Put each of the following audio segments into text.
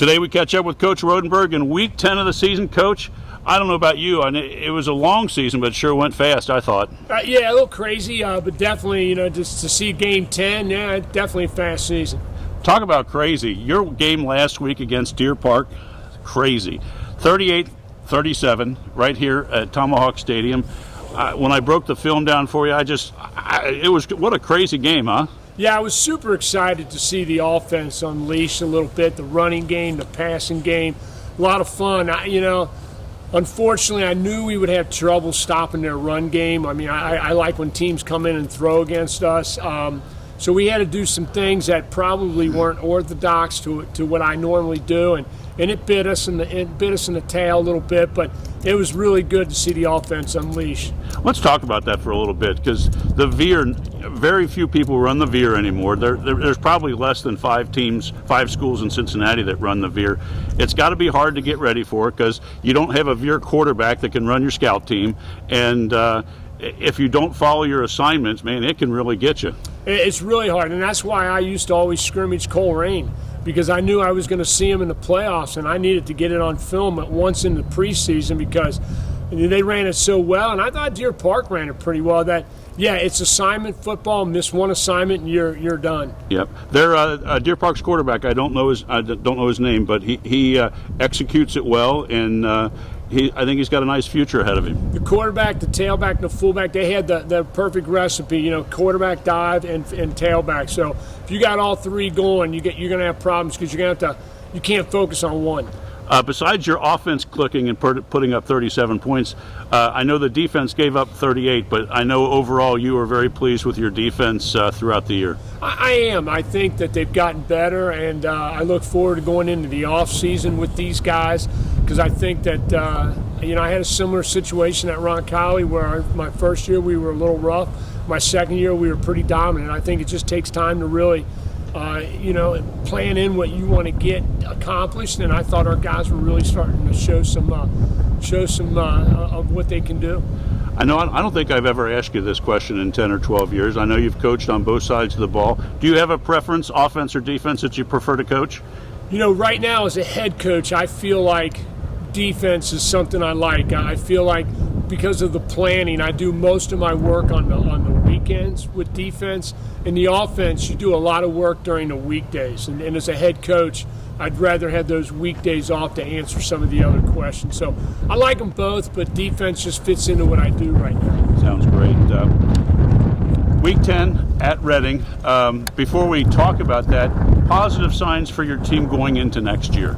Today we catch up with Coach Rodenberg in Week 10 of the season. Coach, I don't know about you. It was a long season, but it sure went fast, I thought. Yeah, a little crazy, but definitely, just to see Game 10, yeah, definitely a fast season. Talk about crazy. Your game last week against Deer Park, crazy. 38-37 right here at Tomahawk Stadium. When I broke the film down for you, it was what a crazy game, huh? Yeah, I was super excited to see the offense unleash a little bit, the running game, the passing game. A lot of fun. Unfortunately, I knew we would have trouble stopping their run game. I mean, I like when teams come in and throw against us. So we had to do some things that probably weren't orthodox to what I normally do, and it bit us in the tail a little bit. But it was really good to see the offense unleash. Let's talk about that for a little bit, because the veer, very few people run the veer anymore. There's probably less than 5 schools in Cincinnati that run the veer. It's got to be hard to get ready for it because you don't have a veer quarterback that can run your scout team, and if you don't follow your assignments, man, it can really get you. It's really hard, and that's why I used to always scrimmage Cole Rain, because I knew I was going to see him in the playoffs, and I needed to get it on film at once in the preseason because they ran it so well, and I thought Deer Park ran it pretty well. That it's assignment football. Miss one assignment, and you're done. Yep. Their Deer Park's quarterback, I don't know his name, but he executes it well, and I think he's got a nice future ahead of him. The quarterback, the tailback, and the fullback, they had the perfect recipe, quarterback, dive, and tailback. So if you got all three going, you're going to have problems because you can't focus on one. Besides your offense clicking and putting up 37 points, I know the defense gave up 38, but I know overall you were very pleased with your defense throughout the year. I am. I think that they've gotten better, and I look forward to going into the offseason with these guys because I think that, I had a similar situation at Roncalli where my first year we were a little rough. My second year we were pretty dominant. I think it just takes time to really plan in what you want to get accomplished, and I thought our guys were really starting to show some of what they can do. I don't think I've ever asked you this question in 10 or 12 years. I know you've coached on both sides of the ball. Do you have a preference, offense or defense, that you prefer to coach? Right now as a head coach, I feel like defense is something I like. I feel like because of the planning, I do most of my work on the weekends with defense. In the offense, you do a lot of work during the weekdays. And as a head coach, I'd rather have those weekdays off to answer some of the other questions. So I like them both, but defense just fits into what I do right now. Sounds great. Week 10 at Reading. Before we talk about that, positive signs for your team going into next year.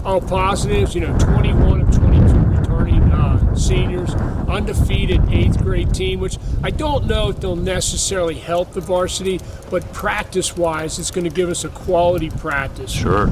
All positives, 21 of 22 returning seniors, undefeated 8th grade team, which I don't know if they'll necessarily help the varsity, but practice-wise, it's going to give us a quality practice. Sure.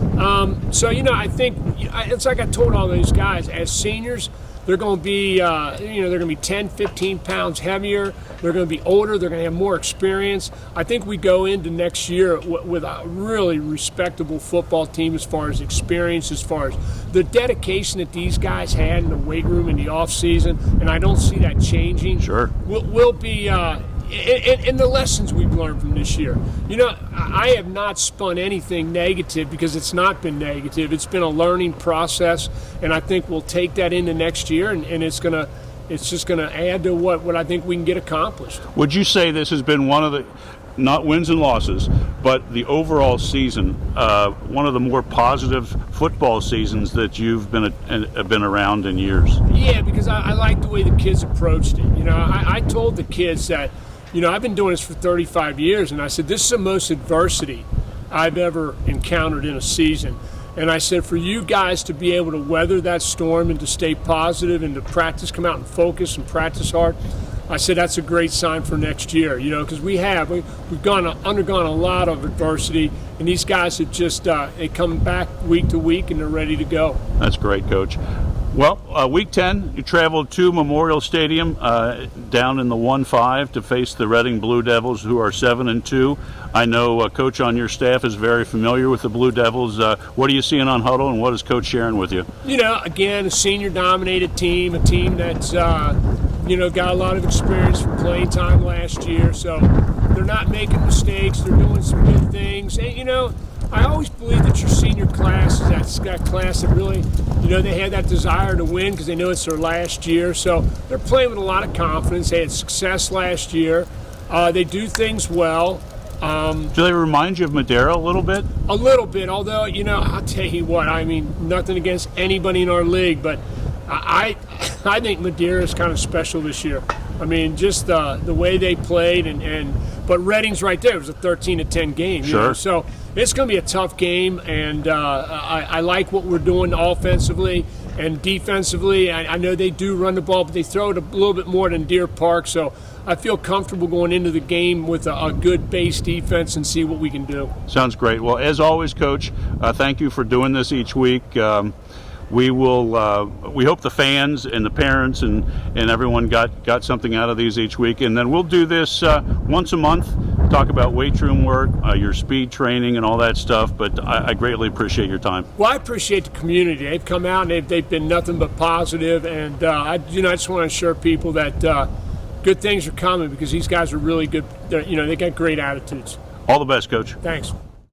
So, I think it's like I told all those guys, as seniors, they're going to be, they're going to be 10, 15 pounds heavier. They're going to be older. They're going to have more experience. I think we go into next year with a really respectable football team as far as experience, as far as the dedication that these guys had in the weight room in the off season, and I don't see that changing. Sure. We'll be. And the lessons we've learned from this year. I have not spun anything negative because it's not been negative. It's been a learning process, and I think we'll take that into next year, and it's just going to add to what I think we can get accomplished. Would you say this has been one of the, not wins and losses, but the overall season, one of the more positive football seasons that you've been around in years? Yeah, because I like the way the kids approached it. I told the kids that, I've been doing this for 35 years, and I said, this is the most adversity I've ever encountered in a season. And I said, for you guys to be able to weather that storm and to stay positive and to practice, come out and focus and practice hard, I said that's a great sign for next year, because we've undergone a lot of adversity, and these guys have just they come back week to week and they're ready to go. That's great, Coach. Well, Week 10, you traveled to Memorial Stadium down in the 1-5 to face the Reading Blue Devils, who are 7-2. I know a coach on your staff is very familiar with the Blue Devils. What are you seeing on Huddle, and what is Coach sharing with you? Again, a senior-dominated team, a team that's got a lot of experience from playing time last year, so they're not making mistakes. They're doing some good things. And, I always believe that your senior class is that class that really, they had that desire to win because they know it's their last year. So they're playing with a lot of confidence. They had success last year. They do things well. Do they remind you of Madera a little bit? A little bit, although, I'll tell you what, I mean, nothing against anybody in our league, but I think Madera is kind of special this year. I mean, just the way they played, but Reading's right there. It was a 13-10 game. Sure. So it's going to be a tough game, and I like what we're doing offensively and defensively. I know they do run the ball, but they throw it a little bit more than Deer Park, so I feel comfortable going into the game with a good base defense and see what we can do. Sounds great. Well, as always, Coach, thank you for doing this each week. We hope the fans and the parents and everyone got something out of these each week. And then we'll do this once a month, talk about weight room work, your speed training and all that stuff. But I greatly appreciate your time. Well, I appreciate the community. They've come out and they've been nothing but positive. And, I just want to assure people that good things are coming because these guys are really good. They got great attitudes. All the best, Coach. Thanks.